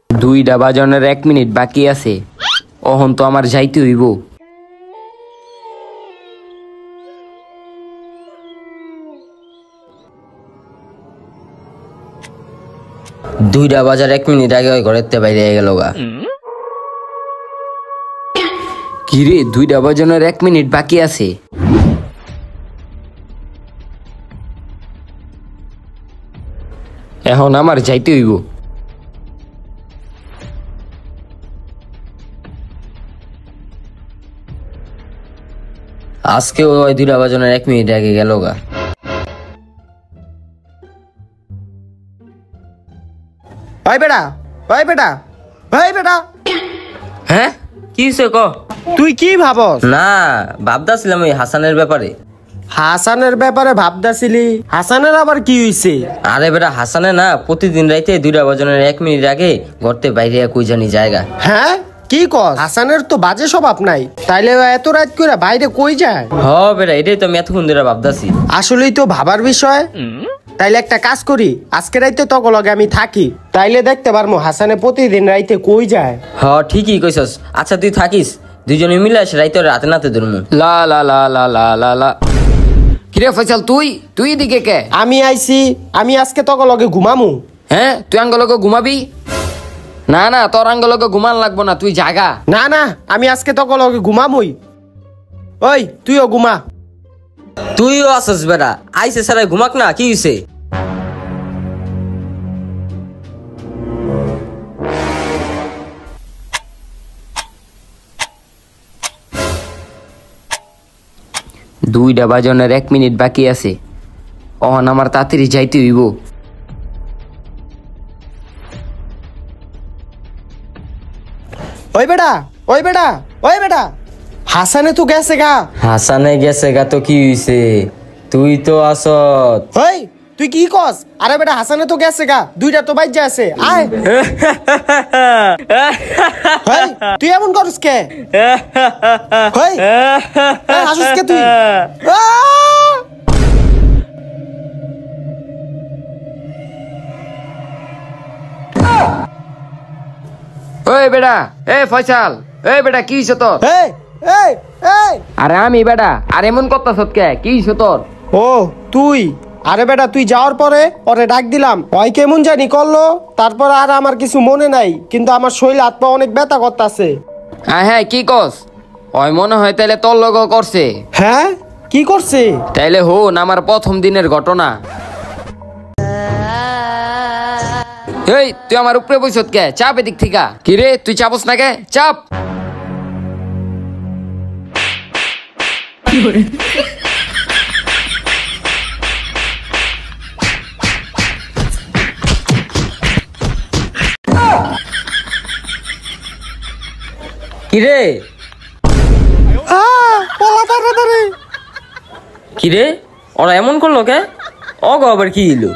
2টা বাজানোর 1 মিনিট বাকি আছে। অহন তো আমার যাইতে হইব। দুইটা বাজার 1 মিনিট আগে ওই ঘরের বাইরে গেল গা। কিরে 2টা বাজানোর 1 মিনিট বাকি আছে। এখন আমার যাইতে হইব। আজকে ওই 2টা বাজানোর 1 মিনিট আগে গেল গা। ভাই বেটা, ভাই বেটা, ভাই বেটা, হ্যাঁ কি হইছে ক? তুই কি ভাবস? না ভাবতাছিলাম ওই হাসানের ব্যাপারে। হাসানের ব্যাপারে ভাবতাছিলি? হাসানের আবার কি হইছে? আরে বেটা হাসানে না প্রতিদিন রাইতে 2টা বাজানোর 1 মিনিট আগে ঘরতে বাইরে কই জানি জায়গা। হ্যাঁ কি কস? হাসানের তো বাজে স্বভাব নাই, তাইলে ও এত রাত করে বাইরে কই যায়? হ বেটা এটাই তো আমি এতক্ষণ ধরে ভাবতাছি। আসলেই তো ভাবার বিষয়। তাইলে একটা কাজ করি, আজকে রাইতে তক লগে আমি থাকি, তাইলে দেখতে পারবো হাসানে প্রতিদিন রাইতে কই যায়। হ ঠিকই কইছস। আচ্ছা তুই থাকিস, দুইজনে মিলে রাইতে রাতে নাতে ধরমু। লা লা লা লা লা লা লা। কিরে ফয়সাল তুই এদিকে কে? আমি আইছি, আমি আজকে তক লগে ঘুমামু। হ্যাঁ তুই আঙ্গলকে ঘুমাবি? না না তোর আঙ্গলকে ঘুমান লাগবো না, তুই জাগা। না না আমি আজকে তক লগে ঘুমামুই। ওই তুইও ঘুমা। তুইও আসস বেটা, আইসে সারাই ঘুমাক না, কি হইছে? দুইটা বাজানোর 1 মিনিট বাকি আছে। অহন আমার তাড়াতাড়ি যাইতে হইব। ওই বেটা, ওই বেটা, ওই বেটা, হাসানে তো গেছে গা। হাসানে গেছে গা তো কি হইছে? তুই তো আসত। ওই তুই কি কস? আরে বেটা হাসানে তো গেছে গা, 2টা তো বাইজা আছে, আয়। ওই তুই এমন করস কে? ওই হাসিস কে তুই? ওই বেটা, ফয়সাল, বেটা কি হইছে তোর? এই এই এই আরে আমি বেটা, আর এমন করতাছত কে? কি হইছে তোর? ও তুই? আরে বেটা তুই যাওয়ার পরে ওরে ডাক দিলাম, ওই কেমন জানি করলো, তারপর আর আমার কিছু মনে নাই, কিন্তু আমার শরীর হাত পা অনেক ব্যথা করতেছে। হ্যাঁ কি কস? ওই মনে হয় তাইলে তোর লগও করছে। হ্যাঁ কি করছে? তাইলে হন আমার প্রথম দিনের ঘটনা। এই তুই আমার উপরে বইছত কে? চাপ এদিক থেকে। কিরে তুই চাপস না কে? চাপ। কিরে কিরে ওরা এমন করলো কে? অগো আবার কি হইলো?